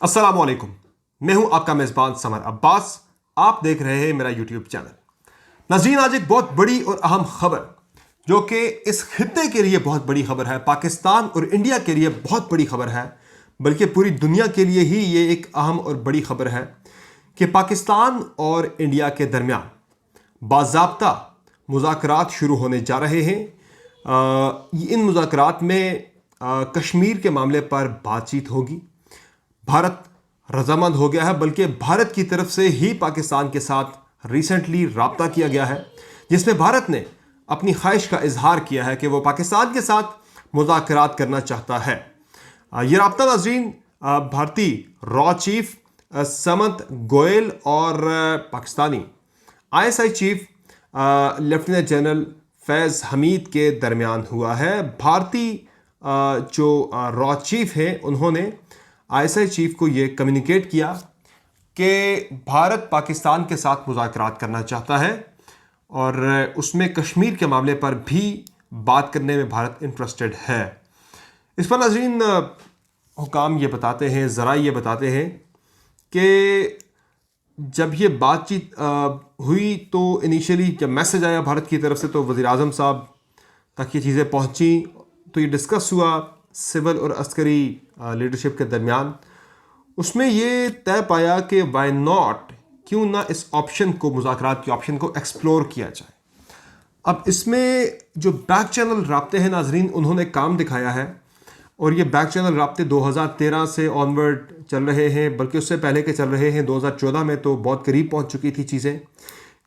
अस्सलामुअलैकुम। मैं हूं आपका मेज़बान समर अब्बास। आप देख रहे हैं मेरा यूट्यूब चैनल। नाज़रीन, आज एक बहुत बड़ी और अहम खबर जो कि इस खित्ते के लिए बहुत बड़ी खबर है, पाकिस्तान और इंडिया के लिए बहुत बड़ी खबर है, बल्कि पूरी दुनिया के लिए ही ये एक अहम और बड़ी खबर है कि पाकिस्तान और इंडिया के दरमियान बाज़ाब्ता मुज़ाकरात शुरू होने जा रहे हैं। इन मुज़ाकरात में कश्मीर के मामले पर बातचीत होगी। भारत रजामंद हो गया है, बल्कि भारत की तरफ से ही पाकिस्तान के साथ रिसेंटली राब्ता किया गया है, जिसमें भारत ने अपनी ख्वाहिश का इजहार किया है कि वो पाकिस्तान के साथ मुज़ाकरात करना चाहता है। ये राब्ता नाज़रीन भारतीय रॉ चीफ समत गोयल और पाकिस्तानी ISI chief lieutenant general Faiz Hameed के दरमियान हुआ है। भारतीय जो रॉ चीफ हैं, उन्होंने ISI चीफ को ये कम्युनिकेट किया कि भारत पाकिस्तान के साथ मुज़ाकरात करना चाहता है और उसमें कश्मीर के मामले पर भी बात करने में भारत इंटरेस्टेड है। इस पर नाज़रीन हुकाम ये बताते हैं, ज़रा ये बताते हैं कि जब ये बातचीत हुई तो इनिशियली जब मैसेज आया भारत की तरफ से तो वज़ीर-ए-आज़म साहब तक ये चीज़ें पहुँची, तो ये डिस्कस हुआ सिविल और अस्करी लीडरशिप के दरमियान। उसमें ये तय पाया कि वाई नॉट, क्यों ना इस ऑप्शन को, मुज़ाकरात के ऑप्शन को एक्सप्लोर किया जाए। अब इसमें जो बैक चैनल राब्ते हैं नाजरीन, उन्होंने काम दिखाया है और ये बैक चैनल राब्ते 2013 से ऑनवर्ड चल रहे हैं, बल्कि उससे पहले के चल रहे हैं। 2014 में तो बहुत करीब पहुंच चुकी थी चीज़ें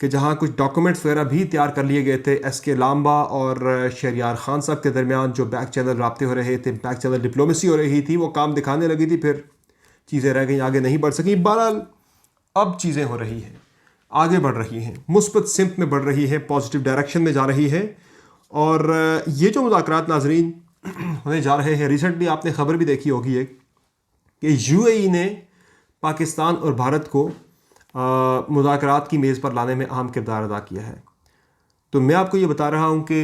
कि जहां कुछ डॉक्यूमेंट्स वगैरह भी तैयार कर लिए गए थे। SK लांबा और शहरयार खान साहब के दरमियान जो बैक चैनल राब्ते हो रहे थे, बैक चैनल डिप्लोमेसी हो रही थी, वो काम दिखाने लगी थी, फिर चीज़ें रह गई, आगे नहीं बढ़ सकी। बहरहाल अब चीज़ें हो रही हैं, आगे बढ़ रही हैं, मुस्बत सिमत में बढ़ रही है, पॉजिटिव डायरेक्शन में जा रही है। और ये जो मुज़ाकरात नाजरीन होने जा रहे हैं, रिसेंटली आपने खबर भी देखी होगी एक कि UAE ने पाकिस्तान और भारत को मुज़ाकरात की मेज़ पर लाने में अहम किरदार अदा किया है। तो मैं आपको ये बता रहा हूँ कि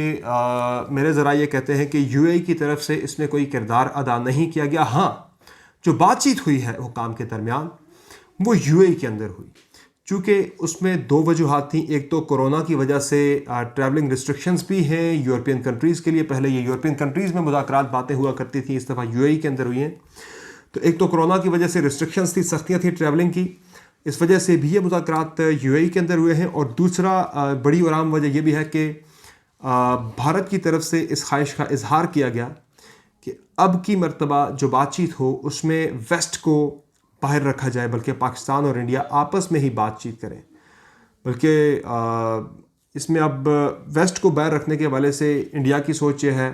मेरे ज़रा ये कहते हैं कि UAE की तरफ से इसमें कोई किरदार अदा नहीं किया गया। हाँ, जो बातचीत हुई है हुकाम के दरमियान वो UAE के अंदर हुई, चूँकि उसमें दो वजूहात थी। एक तो कोरोना की वजह से ट्रैवलिंग रिस्ट्रिक्शंस भी हैं यूरोपियन कंट्रीज़ के लिए। पहले ये यूरोपियन कंट्रीज़ में मुज़ाकरात बातें हुआ करती थी, इस दफ़ा UAE के अंदर हुई हैं। तो एक तो कोरोना की वजह से रिस्ट्रिक्शंस थी, सख्तियाँ थी ट्रैवलिंग की, इस वजह से भी ये मुज़ाकरात UAE के अंदर हुए हैं। और दूसरा बड़ी और आम वजह यह भी है कि भारत की तरफ से इस ख्वाहिश का इजहार किया गया कि अब की मर्तबा जो बातचीत हो उसमें वेस्ट को बाहर रखा जाए, बल्कि पाकिस्तान और इंडिया आपस में ही बातचीत करें। बल्कि इसमें अब वेस्ट को बाहर रखने के हवाले से इंडिया की सोच ये है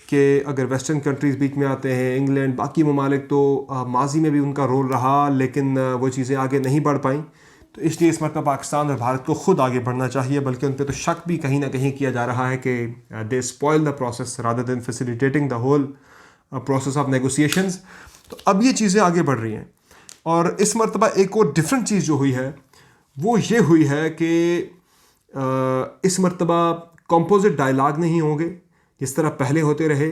कि अगर वेस्टर्न कंट्रीज़ बीच में आते हैं, इंग्लैंड, बाकी ममालिक, तो माजी में भी उनका रोल रहा, लेकिन वो चीज़ें आगे नहीं बढ़ पाई। तो इसलिए इस मरतबा पाकिस्तान और भारत को ख़ुद आगे बढ़ना चाहिए, बल्कि उन पर तो शक भी कहीं ना कहीं किया जा रहा है कि they spoil the process rather than facilitating the whole process of negotiations. तो अब ये चीज़ें आगे बढ़ रही हैं। और इस मरतबा एक और डिफरेंट चीज़ जो हुई है वो ये हुई है कि इस मरतबा कंपोजिट डायलॉग नहीं होंगे जिस तरह पहले होते रहे।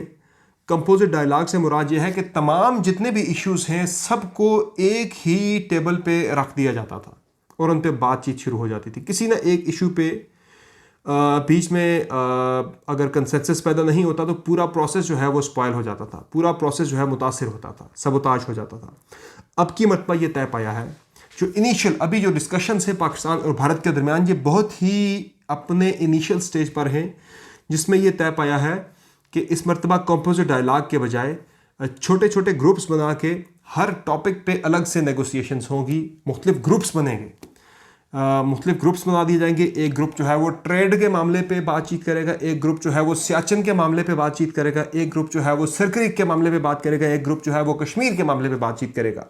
कंपोजिट डायलॉग से मुराद ये है कि तमाम जितने भी इश्यूज़ हैं सबको एक ही टेबल पे रख दिया जाता था और उन पे बातचीत शुरू हो जाती थी। किसी ना एक इशू पे बीच में अगर कंसेंसस पैदा नहीं होता तो पूरा प्रोसेस जो है वो स्पॉइल हो जाता था, पूरा प्रोसेस जो है मुतासिर होता था, सबोताज हो जाता था। अब की मरतबा ये तय पाया है, जो इनिशियल अभी जो डिस्कशंस है पाकिस्तान और भारत के दरमियान, ये बहुत ही अपने इनिशियल स्टेज पर हैं, जिसमें ये तय पाया है कि इस मरतबा कंपोजिट डायलॉग के बजाय छोटे छोटे ग्रुप्स बना के हर टॉपिक पे अलग से नेगोशिएशंस होंगी। मुख्तलिफ ग्रुप्स बनेंगे, मुख्तलिफ ग्रुप्स बना दिए जाएंगे। एक ग्रुप जो है वो ट्रेड के मामले पे बातचीत करेगा, एक ग्रुप जो है वो सियाचिन के मामले पे बातचीत करेगा, एक ग्रुप जो है वो सिरक्रीक के मामले पे बात करेगा, एक ग्रुप जो है वो कश्मीर के मामले पे बातचीत करेगा।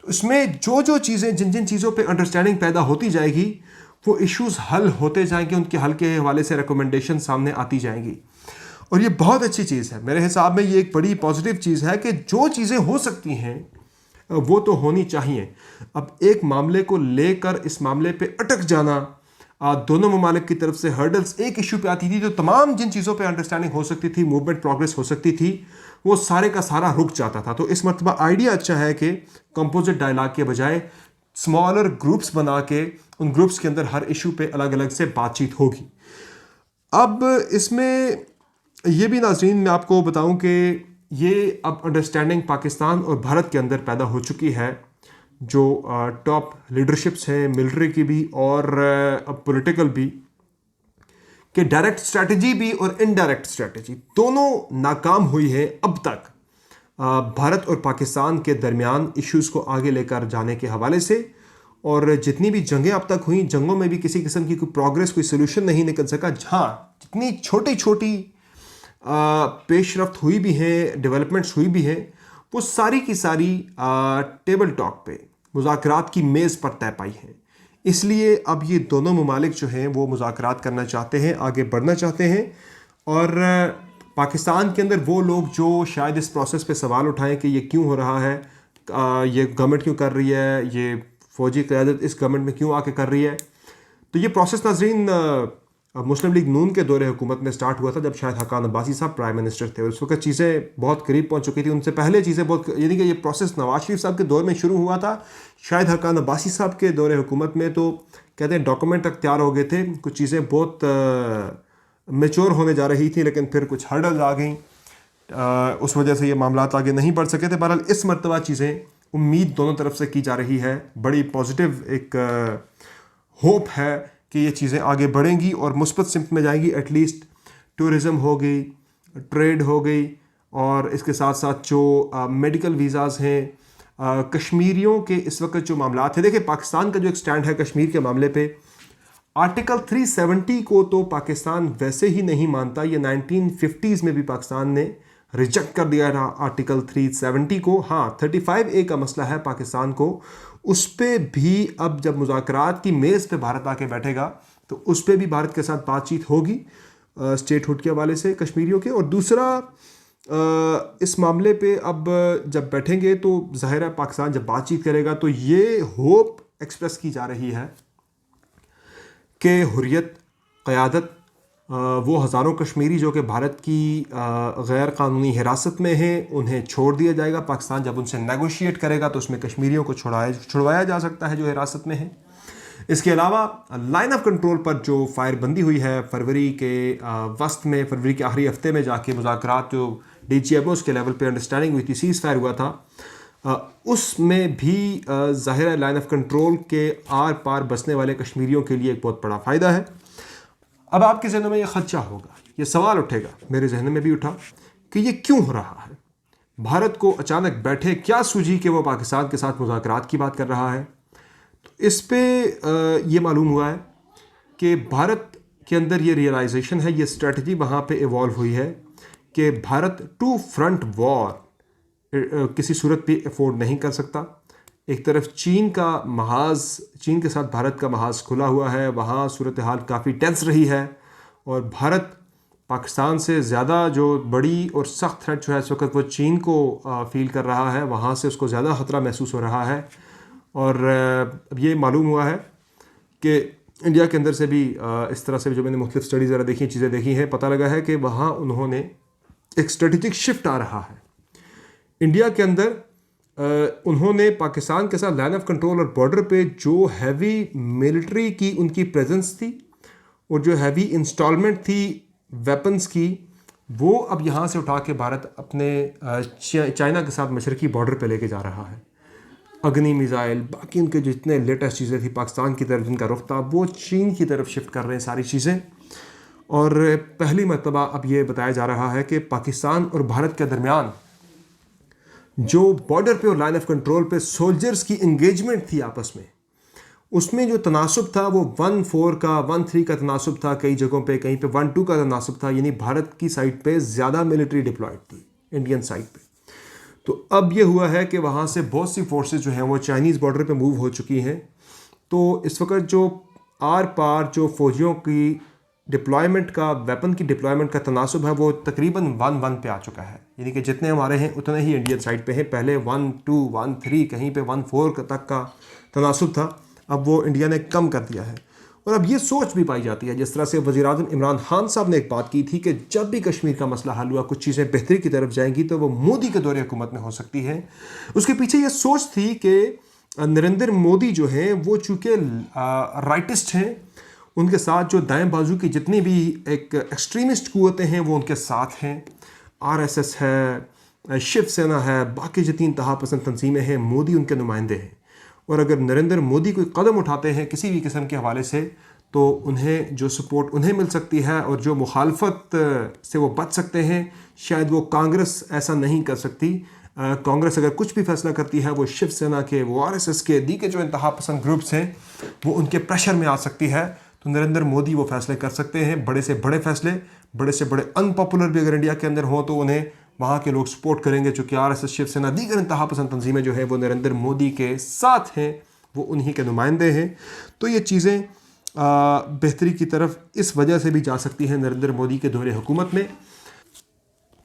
तो इसमें जो जो चीज़ें, जिन जिन चीज़ों पे अंडरस्टैंडिंग पैदा होती जाएगी वो इश्यूज़ हल होते जाएंगे, उनके हल के हवाले से रिकमेंडेशन सामने आती जाएंगी। और ये बहुत अच्छी चीज़ है, मेरे हिसाब में ये एक बड़ी पॉजिटिव चीज़ है कि जो चीज़ें हो सकती हैं वो तो होनी चाहिए। अब एक मामले को लेकर इस मामले पे अटक जाना, दोनों ममालिक की तरफ से हर्डल्स एक इशू पे आती थी, तो तमाम जिन चीज़ों पे अंडरस्टैंडिंग हो सकती थी, मूवमेंट प्रोग्रेस हो सकती थी, वो सारे का सारा रुक जाता था। तो इस मरतबा आइडिया अच्छा है कि कंपोजिट डायलॉग के बजाय स्मॉलर ग्रुप्स बना के उन ग्रुप्स के अंदर हर इशू पे अलग अलग से बातचीत होगी। अब इसमें ये भी नाज़रीन मैं आपको बताऊं कि ये अब अंडरस्टैंडिंग पाकिस्तान और भारत के अंदर पैदा हो चुकी है, जो टॉप लीडरशिप्स हैं मिलिट्री की भी और अब पॉलिटिकल भी, कि डायरेक्ट स्ट्रैटेजी भी और इनडायरेक्ट स्ट्रैटेजी दोनों नाकाम हुई है अब तक भारत और पाकिस्तान के दरमियान इश्यूज़ को आगे लेकर जाने के हवाले से। और जितनी भी जंगें अब तक हुई, जंगों में भी किसी किस्म की कोई प्रोग्रेस, कोई सोल्यूशन नहीं निकल सका। हाँ, जितनी छोटी छोटी पेशरफ्त हुई भी हैं, डेवलपमेंट्स हुई भी हैं, वो सारी की सारी टेबल टॉक पे मुज़ाकरात की मेज़ पर तय पाई हैं। इसलिए अब ये दोनों ममालिक जो हैं वो मुज़ाकरात करना चाहते हैं, आगे बढ़ना चाहते हैं। और पाकिस्तान के अंदर वो लोग जो शायद इस प्रोसेस पे सवाल उठाएं कि ये क्यों हो रहा है, ये गवर्नमेंट क्यों कर रही है, ये फ़ौजी क़यादत इस गवर्नमेंट में क्यों आके कर रही है, तो ये प्रोसेस नाज़रीन मुस्लिम लीग नून के दौरे हुकूमत में स्टार्ट हुआ था जब शाहिद हक़ान अब्बासी साहब प्राइम मिनिस्टर थे। उस वक्त चीज़ें बहुत करीब पहुंच चुकी थी, उनसे पहले चीज़ें बहुत, यानी कि ये प्रोसेस नवाज शरीफ साहब के दौर में शुरू हुआ था। शाहिद हक़ान अब्बासी साहब के दौरे हुकूमत में तो कहते हैं डॉक्यूमेंट तक तैयार हो गए थे, कुछ चीज़ें बहुत मेच्योर होने जा रही थी, लेकिन फिर कुछ हर्डल्स आ गई, उस वजह से ये मामला आगे नहीं बढ़ सके थे। बहरहाल इस मरतबा चीज़ें उम्मीद दोनों तरफ से की जा रही है, बड़ी पॉजिटिव एक होप है कि ये चीज़ें आगे बढ़ेंगी और मुस्बत सिमत में जाएंगी। एटलीस्ट टूरिज़म हो गई, ट्रेड हो गई, और इसके साथ साथ जो मेडिकल वीज़ाज़ हैं, कश्मीरियों के इस वक्त जो मामला हैं, देखिए पाकिस्तान का जो एक स्टैंड है कश्मीर के मामले पे, आर्टिकल 370 को तो पाकिस्तान वैसे ही नहीं मानता। ये 1950s में भी पाकिस्तान ने रिजेक्ट कर दिया था आर्टिकल 370 को। हाँ, 35A का मसला है पाकिस्तान को, उस पर भी अब जब मुज़ाकरात की मेज़ पे भारत आके बैठेगा तो उस पर भी भारत के साथ बातचीत होगी स्टेटहुड के हवाले से कश्मीरियों के। और दूसरा, इस मामले पे अब जब बैठेंगे तो ज़ाहिर है पाकिस्तान जब बातचीत करेगा तो ये होप एक्सप्रेस की जा रही है कि हुर्रियत, क़यादत, वो हज़ारों कश्मीरी जो कि भारत की गैर कानूनी हिरासत में हैं उन्हें छोड़ दिया जाएगा। पाकिस्तान जब उनसे नेगोशिएट करेगा तो उसमें कश्मीरियों को छुड़वाया जा सकता है जो हिरासत में हैं। इसके अलावा लाइन ऑफ कंट्रोल पर जो फायरबंदी हुई है फरवरी के वस्त में, फरवरी के आखिरी हफ्ते में जाके मुज़ाकरात जो DGMOs के लेवल पे अंडरस्टैंडिंग हुई थी, सीज़ फायर हुआ था, उसमें भी ज़ाहिर है लाइन ऑफ कंट्रोल के आर पार बसने वाले कश्मीरियों के लिए एक बहुत बड़ा फ़ायदा है। अब आपके जहनों में ये खदशा होगा, ये सवाल उठेगा, मेरे जहन में भी उठा कि ये क्यों हो रहा है। भारत को अचानक बैठे क्या सूझी कि वो पाकिस्तान के साथ मुज़ाकरात की बात कर रहा है। तो इस पे ये मालूम हुआ है कि भारत के अंदर ये रियलाइजेशन है, ये स्ट्रेटजी वहाँ पे इवॉल्व हुई है कि भारत टू फ्रंट वॉर किसी सूरत पे अफोर्ड नहीं कर सकता। एक तरफ चीन का महाज, चीन के साथ भारत का महाज खुला हुआ है, वहाँ सूरत हाल काफ़ी टेंस रही है, और भारत पाकिस्तान से ज़्यादा जो बड़ी और सख्त थ्रेट जो है इस वक्त वो चीन को फील कर रहा है, वहाँ से उसको ज़्यादा ख़तरा महसूस हो रहा है। और अब ये मालूम हुआ है कि इंडिया के अंदर से भी इस तरह से जो मैंने मुख्तलिफ स्टडीज़ ज़रा देखी, चीज़ें देखी हैं, पता लगा है कि वहाँ उन्होंने एक स्ट्रेटेजिक शिफ्ट आ रहा है इंडिया के अंदर। उन्होंने पाकिस्तान के साथ लाइन ऑफ कंट्रोल और बॉर्डर पे जो हैवी मिलिट्री की उनकी प्रेजेंस थी और जो हैवी इंस्टॉलमेंट थी वेपन्स की, वो अब यहाँ से उठा के भारत अपने चाइना के साथ मशरकी बॉर्डर पे लेके जा रहा है। अग्नि मिज़ाइल, बाकी उनके जितने लेटेस्ट चीज़ें थी पाकिस्तान की तरफ जिनका रुख था, वो चीन की तरफ शिफ्ट कर रहे हैं सारी चीज़ें। और पहली मरतबा अब ये बताया जा रहा है कि पाकिस्तान और भारत के दरमियान जो बॉर्डर पे और लाइन ऑफ कंट्रोल पे सोल्जर्स की इंगेजमेंट थी आपस में, उसमें जो तनासुब था वो 1-4 का 1-3 का तनासुब था, कई जगहों पे कहीं पे 1-2 का तनासुब था, यानी भारत की साइड पे ज़्यादा मिलिट्री डिप्लॉयड थी इंडियन साइड पे। तो अब ये हुआ है कि वहाँ से बहुत सी फोर्सेस जो हैं वो चाइनीज़ बॉर्डर पे मूव हो चुकी हैं। तो इस वक्त जो आर पार जो फौजियों की डिप्लॉयमेंट का, वेपन की डिप्लॉयमेंट का तनासुब है वो तकरीबन 1-1 पे आ चुका है, यानी कि जितने हमारे हैं उतने ही इंडियन साइड पे हैं। पहले 1-2, 1-3, कहीं पे 1-4 तक का तनासुब था, अब वो इंडिया ने कम कर दिया है। और अब ये सोच भी पाई जाती है, जिस तरह से वज़ीर-ए-आज़म इमरान खान साहब ने एक बात की थी कि जब भी कश्मीर का मसला हल हुआ, कुछ चीज़ें बेहतरी की तरफ जाएंगी तो वो मोदी के दौरे हुकूमत में हो सकती है। उसके पीछे ये सोच थी कि नरेंद्र मोदी जो हैं वो चूँकि राइटिस्ट हैं, उनके साथ जो दाएं बाजू की जितनी भी एक एक्सट्रीमिस्ट कुव्वतें हैं वो उनके साथ हैं। आरएसएस है, शिवसेना है, बाकी जितनी इंतहा पसंद तंजीमें हैं, मोदी उनके नुमाइंदे हैं। और अगर नरेंद्र मोदी कोई कदम उठाते हैं किसी भी किस्म के हवाले से तो उन्हें जो सपोर्ट उन्हें मिल सकती है और जो मुखालफत से वो बच सकते हैं, शायद वो कांग्रेस ऐसा नहीं कर सकती। कांग्रेस अगर कुछ भी फैसला करती है वो शिवसेना के, वो आरएसएस के, दीगर जो इंतहा पसंद ग्रुप्स हैं वो उनके प्रेशर में आ सकती है। तो नरेंद्र मोदी वो फैसले कर सकते हैं, बड़े से बड़े फैसले, बड़े से बड़े अनपॉपुलर भी अगर इंडिया के अंदर हो तो उन्हें वहाँ के लोग सपोर्ट करेंगे, चूँकि आरएसएस, शिवसेना, दीगर इंतहा पसंद तंजीमें जो है वो नरेंद्र मोदी के साथ हैं, वो उन्हीं के नुमाइंदे हैं। तो ये चीज़ें बेहतरी की तरफ इस वजह से भी जा सकती हैं नरेंद्र मोदी के दौरे हुकूमत में।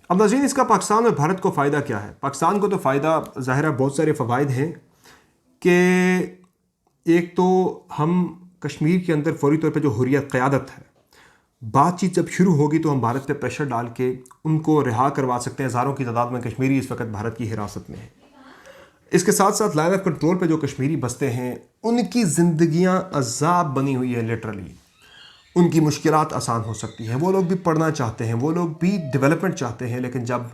अब नाज़रीन, इसका पाकिस्तान और भारत को फ़ायदा क्या है? पाकिस्तान को तो फ़ायदा ज़ाहिर है बहुत सारे फ़वाइद हैं कि एक तो हम कश्मीर के अंदर फौरी तौर पे जो हुर्रियत क़यादत है, बातचीत जब शुरू होगी तो हम भारत पे प्रेशर डाल के उनको रिहा करवा सकते हैं। हज़ारों की तादाद में कश्मीरी इस वक्त भारत की हिरासत में है। इसके साथ साथ लाइन ऑफ कंट्रोल पे जो कश्मीरी बसते हैं उनकी ज़िंदगियाँ अज़ाब बनी हुई है लिटरली। उनकी मुश्किलात आसान हो सकती हैं, वो लोग भी पढ़ना चाहते हैं, वो लोग भी डेवलपमेंट चाहते हैं, लेकिन जब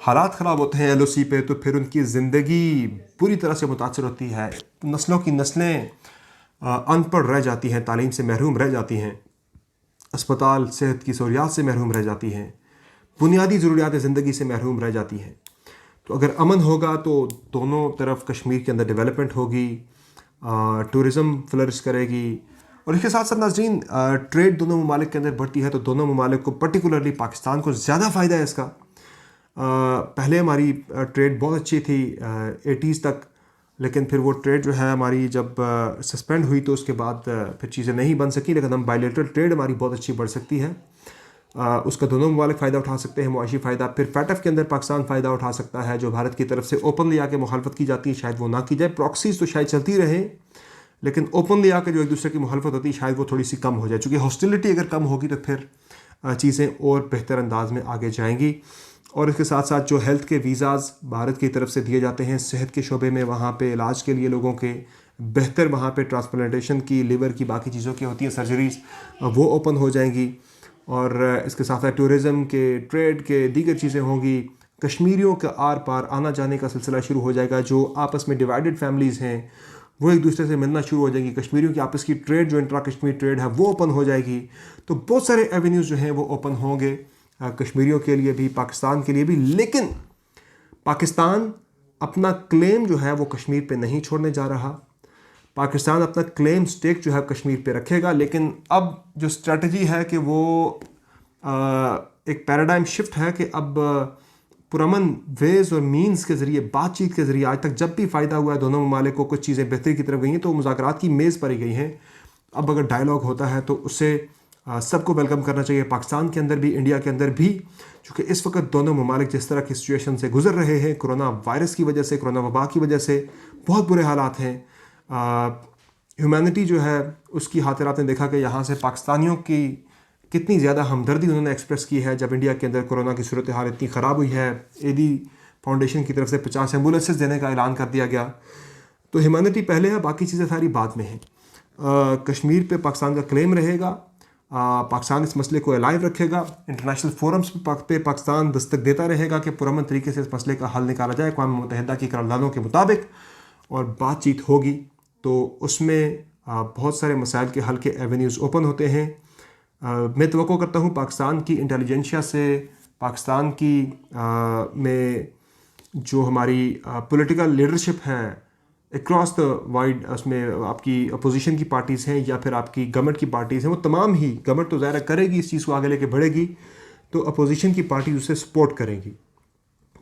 हालात ख़राब होते हैं एलओसी पे तो फिर उनकी ज़िंदगी पूरी तरह से मुतासर होती है। नस्लों की नस्लें अनपढ़ रह जाती हैं, तालीम से महरूम रह जाती हैं, अस्पताल सेहत की सहूलियात से महरूम रह जाती हैं, बुनियादी ज़रूरियात ज़िंदगी से महरूम रह जाती हैं। तो अगर अमन होगा तो दोनों तरफ कश्मीर के अंदर डेवलपमेंट होगी, टूरिज़म फ्लरिश करेगी और इसके साथ साथ नाज़रीन ट्रेड दोनों ममालिक के अंदर बढ़ती है तो दोनों ममालिक को, पर्टिकुलरली पाकिस्तान को ज़्यादा फ़ायदा है इसका। पहले हमारी ट्रेड बहुत अच्छी थी 80s तक, लेकिन फिर वो ट्रेड जो है हमारी जब सस्पेंड हुई तो उसके बाद फिर चीज़ें नहीं बन सकी, लेकिन हम बायलैटरल ट्रेड हमारी बहुत अच्छी बढ़ सकती है। उसका दोनों ममालिक फ़ायदा उठा सकते हैं, मुआशी फ़ायदा। फिर फैटफ के अंदर पाकिस्तान फ़ायदा उठा सकता है, जो भारत की तरफ से ओपनली आके मुखालफत की जाती है शायद वो ना की जाए। प्रॉक्सीज तो शायद चलती रहे, लेकिन ओपनली आके जो एक दूसरे की मुखालफत होती है शायद वो थोड़ी सी कम हो जाए। चूँकि हॉस्टिलिटी अगर कम होगी तो फिर चीज़ें और बेहतर अंदाज में आगे जाएंगी। और इसके साथ साथ जो हेल्थ के वीज़ाज़ भारत की तरफ से दिए जाते हैं सेहत के शोबे में, वहाँ पे इलाज के लिए लोगों के बेहतर, वहाँ पे ट्रांसप्लांटेशन की, लिवर की, बाकी चीज़ों की होती हैं सर्जरीज, वो ओपन हो जाएंगी। और इसके साथ साथ टूरिज़म के, ट्रेड के, दीगर चीज़ें होंगी। कश्मीरियों का आर पार आना जाने का सिलसिला शुरू हो जाएगा। जो आपस में डिवाइडेड फैमिलीज़ हैं वो एक दूसरे से मिलना शुरू हो जाएंगी। कश्मीरियों की आपस की ट्रेड, जो इंट्रा कश्मीर ट्रेड है, वो ओपन हो जाएगी। तो बहुत सारे एवेन्यूज़ जो हैं वो ओपन होंगे कश्मीरियों के लिए भी, पाकिस्तान के लिए भी। लेकिन पाकिस्तान अपना क्लेम जो है वो कश्मीर पे नहीं छोड़ने जा रहा। पाकिस्तान अपना क्लेम स्टेक जो है कश्मीर पे रखेगा, लेकिन अब जो स्ट्रेटजी है कि वो एक पैराडाइम शिफ्ट है कि अब पुरअमन वेज और मीन्स के ज़रिए, बातचीत के ज़रिए, आज तक जब भी फ़ायदा हुआ है दोनों ममालिक को, कुछ चीज़ें बेहतरी की तरफ गई हैं तो मुज़ाकरात की मेज़ पर ही गई हैं। अब अगर डायलॉग होता है तो उससे सबको वेलकम करना चाहिए, पाकिस्तान के अंदर भी, इंडिया के अंदर भी। चूँकि इस वक्त दोनों ममालिक जिस तरह की सिचुएशन से गुजर रहे हैं, कोरोना वायरस की वजह से, कोरोना वबा की वजह से बहुत बुरे हालात हैं। ह्यूमैनिटी जो है उसकी खातिर आपने देखा कि यहाँ से पाकिस्तानियों की कितनी ज़्यादा हमदर्दी उन्होंने एक्सप्रेस की है जब इंडिया के अंदर कोरोना की सूरत हाल इतनी ख़राब हुई है। एडी फाउंडेशन की तरफ से 50 एम्बुलेंसेस देने का ऐलान कर दिया गया। तो ह्यूमैनिटी पहले है, बाकी चीज़ें सारी बाद में हैं। कश्मीर पे पाकिस्तान का क्लेम रहेगा, पाकिस्तान इस मसले को अलाइव रखेगा, इंटरनेशनल फोरम्स पे पाकिस्तान दस्तक देता रहेगा कि पुरअमन तरीके से इस मसले का हल निकाला जाए अक़वाम मुत्तहिदा की करारदादों के मुताबिक। और बातचीत होगी तो उसमें बहुत सारे मसाइल के हल के एवेन्यूज़ ओपन होते हैं। मैं तवक्को करता हूँ पाकिस्तान की इंटेलिजेंशिया से, पाकिस्तान की में जो हमारी पॉलिटिकल लीडरशिप है अक्रॉस द वाइड, उसमें आपकी अपोजिशन की पार्टीज़ हैं या फिर आपकी गवर्नमेंट की पार्टीज़ हैं, वो तमाम ही, गवर्नमेंट तो ज़ाहिर करेगी इस चीज़ को आगे लेके बढ़ेगी, तो अपोजिशन की पार्टी उसे सपोर्ट करेंगी,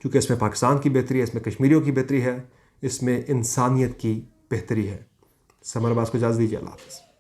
क्योंकि इसमें पाकिस्तान की बेहतरी है, इसमें कश्मीरियों की बेहतरी है, इसमें इंसानियत की बेहतरी है। समर अब्बास को इजाज़त दीजिए। अल्लाह हाफ़िज़।